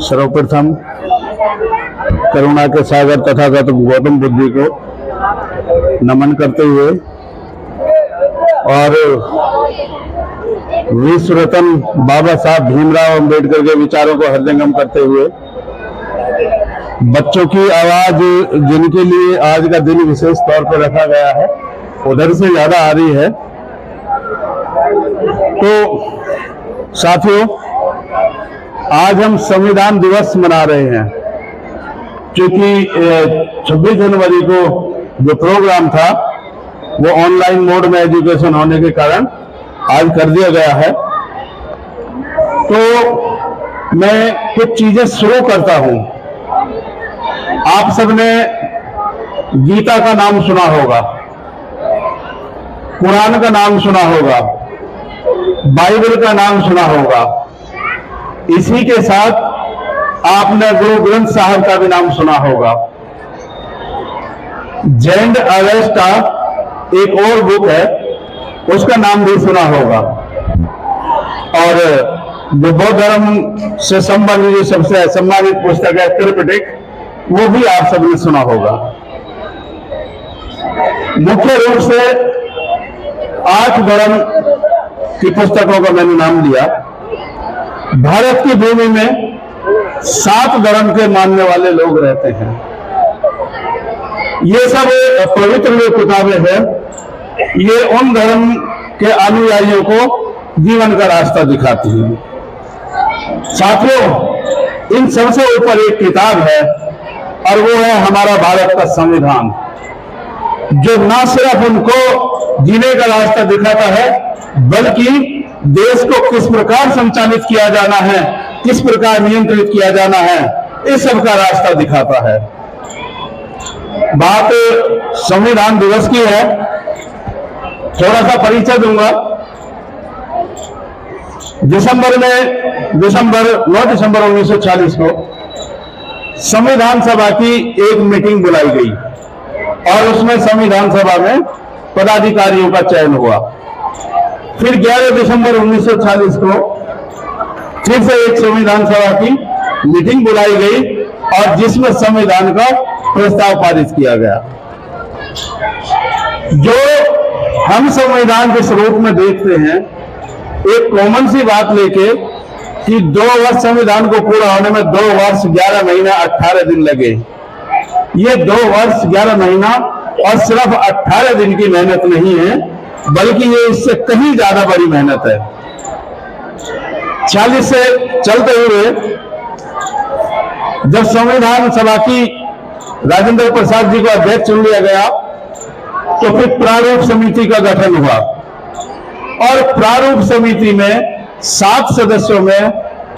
सर्वप्रथम करुणा के सागर तथागत गौतम बुद्ध जी को नमन करते हुए और विश्व रत्न बाबा साहब भीमराव अंबेडकर के विचारों को हृदयंगम करते हुए बच्चों की आवाज जिनके लिए आज का दिन विशेष तौर पर रखा गया है उधर से ज्यादा आ रही है। तो साथियों, आज हम संविधान दिवस मना रहे हैं क्योंकि 26 जनवरी को जो प्रोग्राम था वो ऑनलाइन मोड में एजुकेशन होने के कारण आज कर दिया गया है। तो मैं कुछ चीजें शुरू करता हूं। आप सबने गीता का नाम सुना होगा, कुरान का नाम सुना होगा, बाइबल का नाम सुना होगा। इसी के साथ आपने गुरु ग्रंथ साहब का भी नाम सुना होगा। जैन अवेस्टा एक और बुक है, उसका नाम भी सुना होगा। और जो बौद्ध धर्म से संबंधित जो सबसे सम्मानित पुस्तक है त्रिपिटक, वो भी आप सबने सुना होगा। मुख्य रूप से 8 धर्म की पुस्तकों का मैंने नाम लिया। भारत की भूमि में 7 धर्म के मानने वाले लोग रहते हैं। ये सब पवित्र जो किताबें हैं, ये उन धर्म के अनुयायियों को जीवन का रास्ता दिखाती हैं। साथियों, इन सबसे ऊपर एक किताब है और वो है हमारा भारत का संविधान, जो ना सिर्फ उनको जीने का रास्ता दिखाता है बल्कि देश को किस प्रकार संचालित किया जाना है, किस प्रकार नियंत्रित किया जाना है, इस सब का रास्ता दिखाता है। बात संविधान दिवस की है, थोड़ा सा परिचय दूंगा। 9 दिसंबर 1940 को संविधान सभा की एक मीटिंग बुलाई गई और उसमें संविधान सभा में पदाधिकारियों का चयन हुआ। फिर 11 दिसंबर 1940 को फिर से एक संविधान सभा की मीटिंग बुलाई गई और जिसमें संविधान का प्रस्ताव पारित किया गया। जो हम संविधान के स्वरूप में देखते हैं, एक कॉमन सी बात लेके कि 2 वर्ष संविधान को पूरा होने में 2 वर्ष 11 महीना 18 दिन लगे। ये 2 वर्ष 11 महीना और सिर्फ 18 दिन की मेहनत नहीं है, बल्कि ये इससे कहीं ज्यादा बड़ी मेहनत है। 40 से चलते हुए जब संविधान सभा की राजेंद्र प्रसाद जी को अध्यक्ष चुन लिया गया तो फिर प्रारूप समिति का गठन हुआ और प्रारूप समिति में 7 सदस्यों में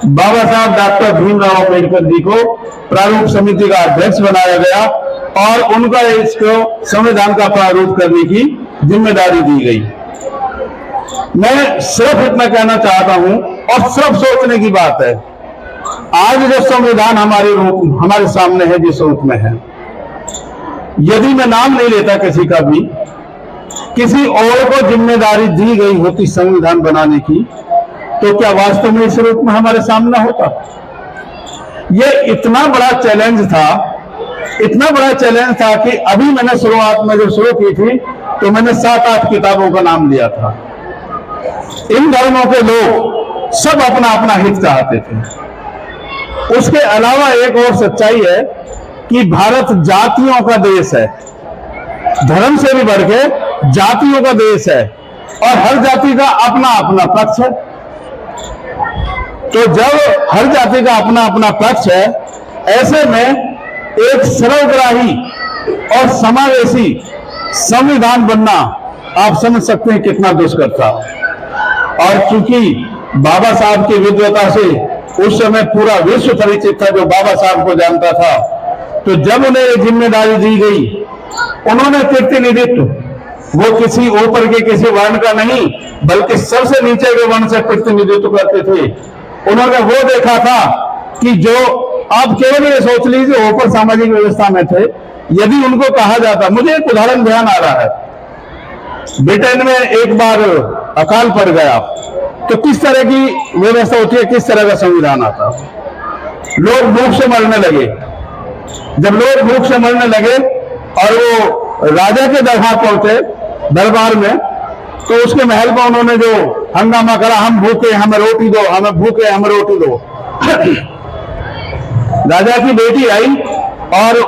बाबा साहब डॉक्टर भीमराव अंबेडकर जी को प्रारूप समिति का अध्यक्ष बनाया गया और उनका इसको संविधान का प्रारूप करने की जिम्मेदारी दी गई। मैं सिर्फ इतना कहना चाहता हूं और सिर्फ सोचने की बात है, आज जो संविधान हमारे सामने है, जिस रूप में है, यदि मैं नाम नहीं लेता किसी का भी, किसी और को जिम्मेदारी दी गई होती संविधान बनाने की, तो क्या वास्तव में इस रूप में हमारे सामने होता? ये इतना बड़ा चैलेंज था कि अभी मैंने शुरुआत में जब शुरू की थी तो मैंने 7-8 किताबों का नाम लिया था। इन धर्मों के लोग सब अपना अपना हित चाहते थे। उसके अलावा एक और सच्चाई है कि भारत जातियों का देश है, धर्म से भी बढ़ के जातियों का देश है और हर जाति का अपना अपना पक्ष है। तो जब हर जाति का अपना अपना पक्ष है, ऐसे में एक सर्वग्राही और समावेशी संविधान बनना आप समझ सकते हैं कितना दुष्कर था। और चूंकि बाबा साहब की विद्वता से उस समय पूरा विश्व परिचित था, जो बाबा साहब को जानता था, तो जब उन्हें ये जिम्मेदारी दी गई, उन्होंने प्रतिनिधित्व वो किसी ऊपर के किसी वर्ण का नहीं बल्कि सबसे नीचे के वर्ण से प्रतिनिधित्व करते थे। उन्होंने वो देखा था कि जो आप केवल ये सोच लीजिए ऊपर सामाजिक व्यवस्था में थे, यदि उनको कहा जाता, मुझे एक उदाहरण ध्यान आ रहा है, ब्रिटेन में एक बार अकाल पड़ गया तो किस तरह की व्यवस्था होती है, किस तरह का संविधान आता। लोग भूख से मरने लगे। जब लोग भूख से मरने लगे और वो राजा के दरबार पहुंचे, दरबार में, तो उसके महल पर उन्होंने जो हंगामा करा, हम भूखे हमें रोटी दो, हमें भूखे हमें रोटी दो। राजा की बेटी आई और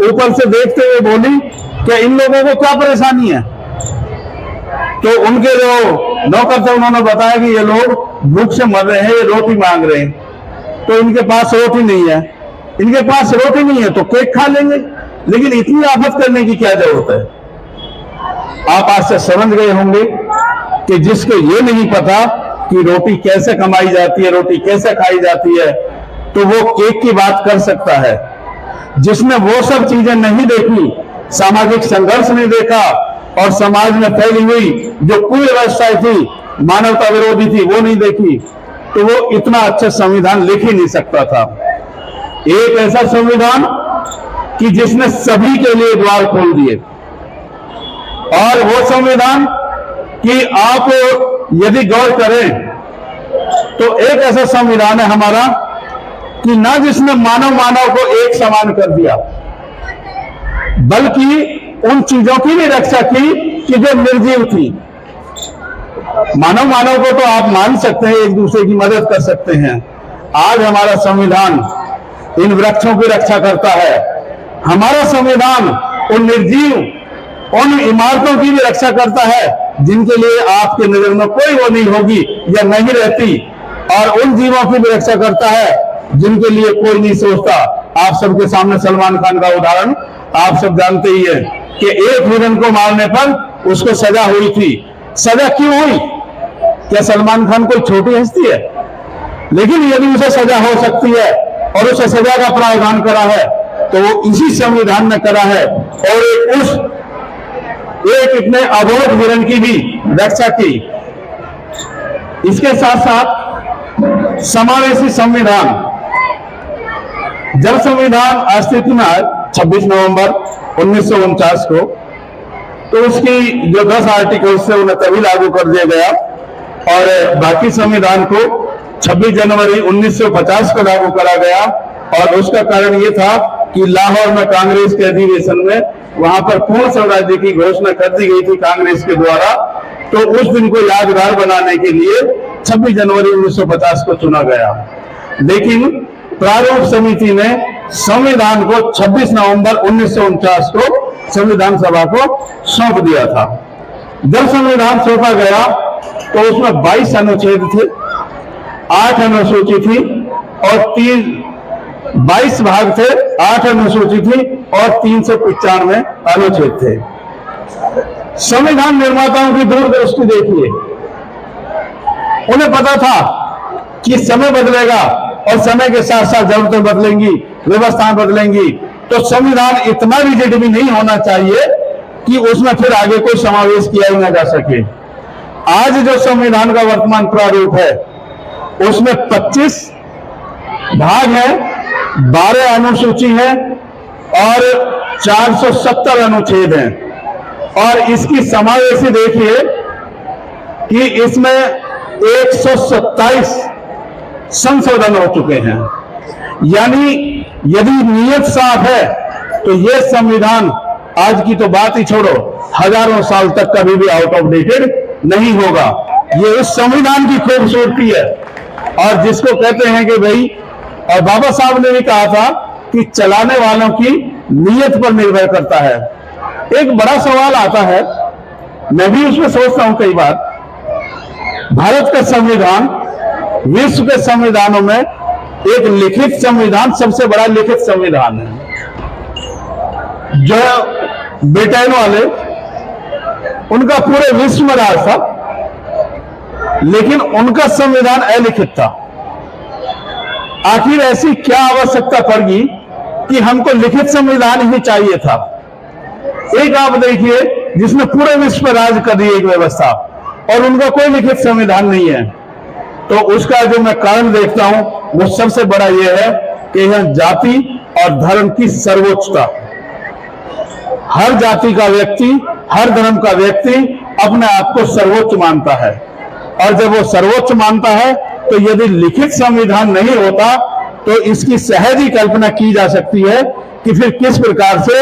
ऊपर से देखते हुए बोली कि इन लोगों को क्या परेशानी है। तो उनके जो नौकर थे उन्होंने बताया कि ये लोग भूख से मर रहे हैं, ये रोटी मांग रहे हैं। तो इनके पास रोटी नहीं है, इनके पास रोटी नहीं है तो केक खा लेंगे, लेकिन इतनी आफत करने की क्या जरूरत है। आप आज से समझ गए होंगे कि जिसको ये नहीं पता कि रोटी कैसे कमाई जाती है, रोटी कैसे खाई जाती है, तो वो केक की बात कर सकता है। जिसने वो सब चीजें नहीं देखी, सामाजिक संघर्ष नहीं देखा और समाज में फैली हुई जो कुव्यवस्थाएं थी, मानवता विरोधी थी, वो नहीं देखी, तो वो इतना अच्छा संविधान लिख ही नहीं सकता था। एक ऐसा संविधान कि जिसने सभी के लिए द्वार खोल दिए, और वो संविधान कि आप यदि गौर करें तो एक ऐसा संविधान है हमारा कि ना जिसने मानव को एक समान कर दिया, बल्कि उन चीजों की भी रक्षा की कि जो निर्जीव थी। मानव को तो आप मान सकते हैं, एक दूसरे की मदद कर सकते हैं। आज हमारा संविधान इन वृक्षों की रक्षा करता है, हमारा संविधान उन निर्जीव, उन इमारतों की भी रक्षा करता है जिनके लिए आपके नजर में कोई वो नहीं होगी या नहीं रहती, और उन जीवों की भी रक्षा करता है जिनके लिए कोई नहीं सोचता। आप सबके सामने सलमान खान का उदाहरण आप सब जानते ही है कि एक हिरन को मारने पर उसको सजा हुई थी। सजा क्यों हुई? क्या सलमान खान कोई छोटी हस्ती है? लेकिन यदि उसे सजा हो सकती है और उसे सजा का प्रावधान करा है तो वो इसी संविधान में करा है, और एक इतने अबोध हिरन की भी रक्षा की। इसके साथ साथ समावेशी संविधान, जब संविधान अस्तित्व में आया 26 नवंबर 1949 को, तो उसकी जो 10 आर्टिकल्स थे उन्हें तभी लागू कर दिया गया, और बाकी संविधान को 26 जनवरी 1950 को लागू करा गया। और उसका कारण यह था कि लाहौर में कांग्रेस के अधिवेशन में वहां पर पूर्ण स्वराज्य की घोषणा कर दी गई थी कांग्रेस के द्वारा, तो उस दिन को यादगार बनाने के लिए 26 जनवरी 1950 को चुना गया। लेकिन प्रारूप समिति ने संविधान को 26 नवंबर 1949 को संविधान सभा को सौंप दिया था। जब संविधान सौंपा गया तो उसमें 22 अनुच्छेद थे, 8 अनुसूची थी और 22 भाग थे, 8 अनुसूची थी और 395 अनुच्छेद थे। संविधान निर्माताओं की दूरदृष्टि देखिए, उन्हें पता था कि समय बदलेगा और समय के साथ साथ जरूरतें बदलेंगी, व्यवस्थाएं बदलेंगी, तो संविधान इतना रिजिड भी नहीं होना चाहिए कि उसमें फिर आगे कोई समावेश किया ही ना जा सके। आज जो संविधान का वर्तमान प्रारूप है उसमें 25 भाग है, 12 अनुसूची है और 470 अनुच्छेद हैं। और इसकी समावेशी देखिए कि इसमें 127 संशोधन हो चुके हैं। यानी यदि नियत साफ है तो यह संविधान, आज की तो बात ही छोड़ो, हजारों साल तक कभी भी आउट ऑफ डेटेड नहीं होगा। ये उस संविधान की खूबसूरती है, और जिसको कहते हैं कि भाई, और बाबा साहब ने भी कहा था कि चलाने वालों की नीयत पर निर्भर करता है। एक बड़ा सवाल आता है, मैं भी उसमें सोचता हूं कई बार, भारत का संविधान विश्व के संविधानों में एक लिखित संविधान, सबसे बड़ा लिखित संविधान है। जो ब्रिटेन वाले, उनका पूरे विश्व में राज था, लेकिन उनका संविधान अलिखित था। आखिर ऐसी क्या आवश्यकता पड़ गई कि हमको लिखित संविधान ही चाहिए था? एक आप देखिए जिसने पूरे विश्व पर राज कर दी एक व्यवस्था, और उनका कोई लिखित संविधान नहीं है। तो उसका जो मैं कारण देखता हूं वो सबसे बड़ा यह है कि यह जाति और धर्म की सर्वोच्चता। हर जाति का व्यक्ति, हर धर्म का व्यक्ति अपने आप को सर्वोच्च मानता है, और जब वो सर्वोच्च मानता है तो यदि लिखित संविधान नहीं होता तो इसकी सहज ही कल्पना की जा सकती है कि फिर किस प्रकार से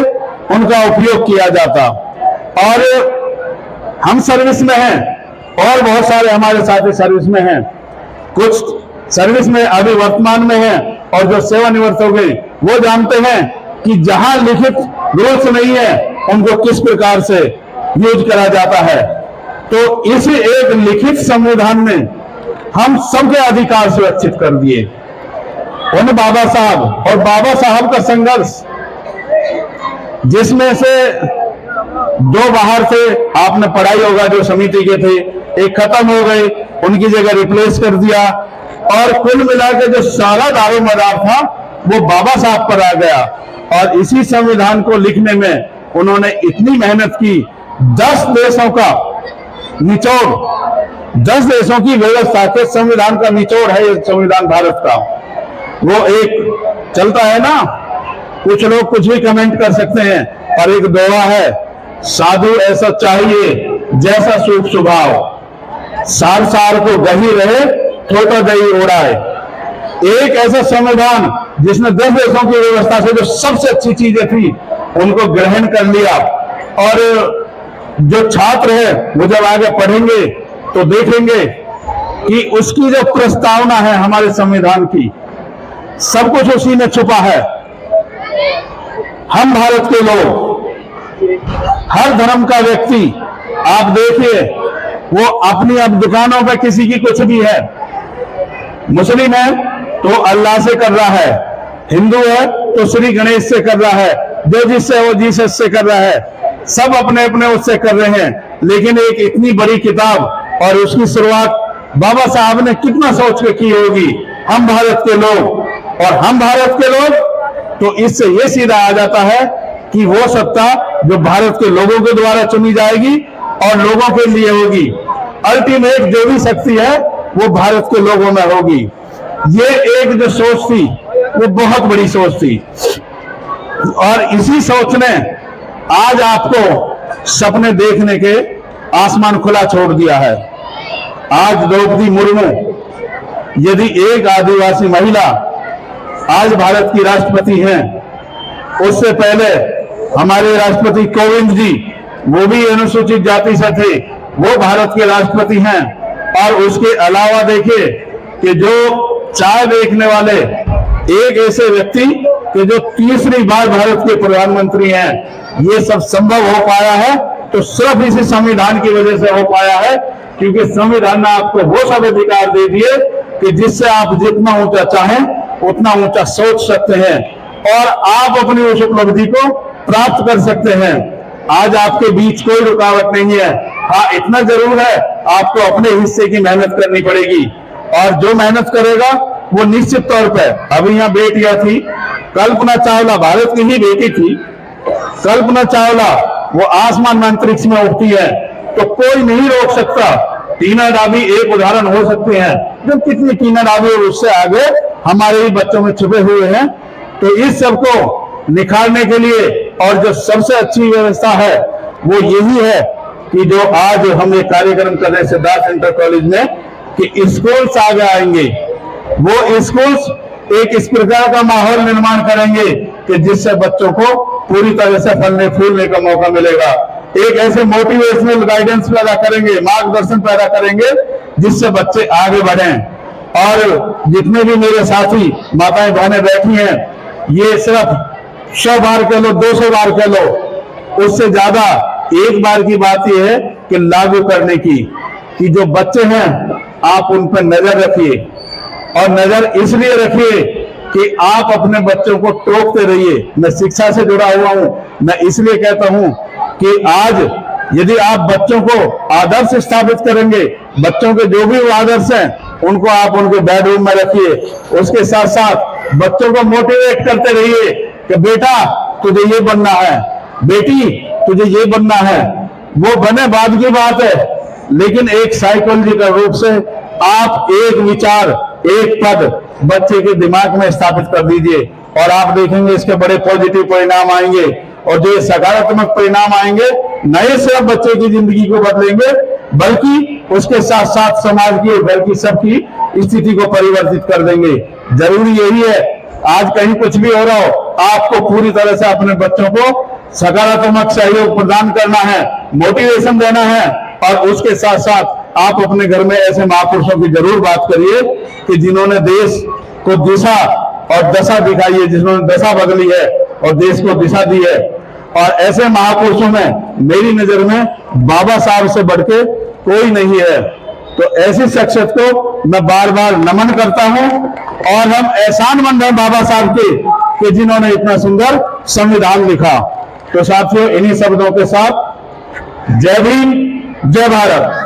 उनका उपयोग किया जाता। और हम सर्विस में हैं और बहुत सारे हमारे साथी सर्विस में हैं, कुछ सर्विस में अभी वर्तमान में हैं और जो सेवानिवृत्त हो गई वो जानते हैं कि जहां लिखित रूल्स नहीं है उनको किस प्रकार से यूज करा जाता है। तो इस एक लिखित संविधान में हम सबके अधिकार सुरक्षित कर दिए। उन बाबा साहब और बाबा साहब का संघर्ष, जिसमें से दो बाहर से आपने पढ़ाई होगा जो समिति के थे, एक खत्म हो गए, उनकी जगह रिप्लेस कर दिया, और कुल मिलाकर जो सारा दारोमदार था वो बाबा साहब पर आ गया। और इसी संविधान को लिखने में उन्होंने इतनी मेहनत की, 10 देशों का निचोड़, 10 देशों की व्यवस्था के संविधान का निचोड़ है ये संविधान भारत का। वो एक चलता है ना, कुछ लोग कुछ भी कमेंट कर सकते हैं, और एक दोहा है, साधु ऐसा चाहिए जैसा सूख स्वभाव, सार सार को गही रहे छोटा दही उड़ाए। एक ऐसा संविधान जिसने 10 देशों की व्यवस्था से जो सबसे अच्छी चीजें थी उनको ग्रहण कर लिया। और जो छात्र है वो जब आगे पढ़ेंगे तो देखेंगे कि उसकी जो प्रस्तावना है हमारे संविधान की, सब कुछ उसी में छुपा है। हम भारत के लोग, हर धर्म का व्यक्ति, आप देखिए वो अपनी अब दुकानों पे किसी की कुछ भी है, मुस्लिम है तो अल्लाह से कर रहा है, हिंदू है तो श्री गणेश से कर रहा है, जो जिससे वो जीसस से कर रहा है, सब अपने अपने उससे कर रहे हैं। लेकिन एक इतनी बड़ी किताब और उसकी शुरुआत बाबा साहब ने कितना सोच के की होगी, हम भारत के लोग, और हम भारत के लोग, तो इससे ये सीधा आ जाता है कि वो सत्ता जो भारत के लोगों के द्वारा चुनी जाएगी और लोगों के लिए होगी, अल्टीमेट जो भी शक्ति है वो भारत के लोगों में होगी। ये एक जो सोच थी वो बहुत बड़ी सोच थी, और इसी सोच ने आज आपको सपने देखने के आसमान खुला छोड़ दिया है। आज द्रौपदी मुर्मू यदि एक आदिवासी महिला आज भारत की राष्ट्रपति हैं, उससे पहले हमारे राष्ट्रपति कोविंद जी, वो भी अनुसूचित जाति से थे, वो भारत के राष्ट्रपति हैं। और उसके अलावा देखिए कि जो चाय बेचने वाले एक ऐसे व्यक्ति कि जो तीसरी बार भारत के प्रधानमंत्री हैं, ये सब संभव हो पाया है तो सिर्फ इसी संविधान की वजह से हो पाया है, क्योंकि संविधान ने आपको वो सब अधिकार दे दिए कि जिससे आप जितना ऊंचा चाहें उतना ऊंचा सोच सकते हैं और आप अपनी उस उपलब्धि को प्राप्त कर सकते हैं। आज आपके बीच कोई रुकावट नहीं है। हाँ, इतना जरूर है, आपको अपने हिस्से की मेहनत करनी पड़ेगी, और जो मेहनत करेगा वो निश्चित तौर पे, अभी यहाँ बेटियां थी, कल्पना चावला भारत की ही बेटी थी, कल्पना चावला वो आसमान में अंतरिक्ष में उड़ती है, तो कोई नहीं रोक सकता। टीना डाबी एक उदाहरण हो सकते हैं, जब कितनी टीना डाबी और उससे आगे हमारे ही बच्चों में छुपे हुए हैं। तो इस सब को निखारने के लिए और जो सबसे अच्छी व्यवस्था है वो यही है कि जो आज हम ये कार्यक्रम कर रहे हैं सिद्धार्थ इंटर कॉलेज में, कि स्कूल्स आगे आएंगे, वो स्कूल्स एक इस प्रकार का माहौल निर्माण करेंगे कि जिससे बच्चों को पूरी तरह से फलने फूलने का मौका मिलेगा। एक ऐसे मोटिवेशनल गाइडेंस पैदा करेंगे, मार्गदर्शन पैदा करेंगे, जिससे बच्चे आगे बढ़ें। और जितने भी मेरे साथी माताएं बहनें बैठी हैं, ये सिर्फ 100 बार कह लो, 200 बार कह लो, उससे ज्यादा एक बार की बात यह है कि लागू करने की, कि जो बच्चे हैं आप उन पर नजर रखिए, और नजर इसलिए रखिए कि आप अपने बच्चों को टोकते रहिए। मैं शिक्षा से जुड़ा हुआ हूं, मैं इसलिए कहता हूं कि आज यदि आप बच्चों को आदर्श स्थापित करेंगे, बच्चों के जो भी आदर्श हैं उनको आप उनके बेडरूम में रखिए, उसके साथ साथ बच्चों को मोटिवेट करते रहिए कि बेटा तुझे ये बनना है, बेटी तुझे ये बनना है। वो बने बाद की बात है, लेकिन एक साइकोलॉजिकल रूप से आप एक विचार, एक पद बच्चे के दिमाग में स्थापित कर दीजिए, और आप देखेंगे इसके बड़े पॉजिटिव परिणाम आएंगे। और जो सकारात्मक परिणाम आएंगे, नए से बच्चे की जिंदगी को बदलेंगे, बल्कि उसके साथ साथ समाज की, बल्कि सबकी स्थिति को परिवर्तित कर देंगे। जरूरी यही है आज कहीं कुछ भी हो रहा हो, आपको पूरी तरह से अपने बच्चों को सकारात्मक सहयोग प्रदान करना है, मोटिवेशन देना है, और उसके साथ साथ आप अपने घर में ऐसे महापुरुषों की जरूर बात करिए कि जिन्होंने देश को दिशा और दशा दिखाई है, जिन्होंने दशा बदली है और देश को दिशा दी है। और ऐसे महापुरुषों में मेरी नजर में बाबा साहब से बढ़ के कोई नहीं है। तो ऐसी शख्सियत को मैं बार बार नमन करता हूं, और हम एहसानमंद हैं बाबा साहब के कि जिन्होंने इतना सुंदर संविधान लिखा। तो साथियों, इन्हीं शब्दों के साथ जय भीम, जय भारत।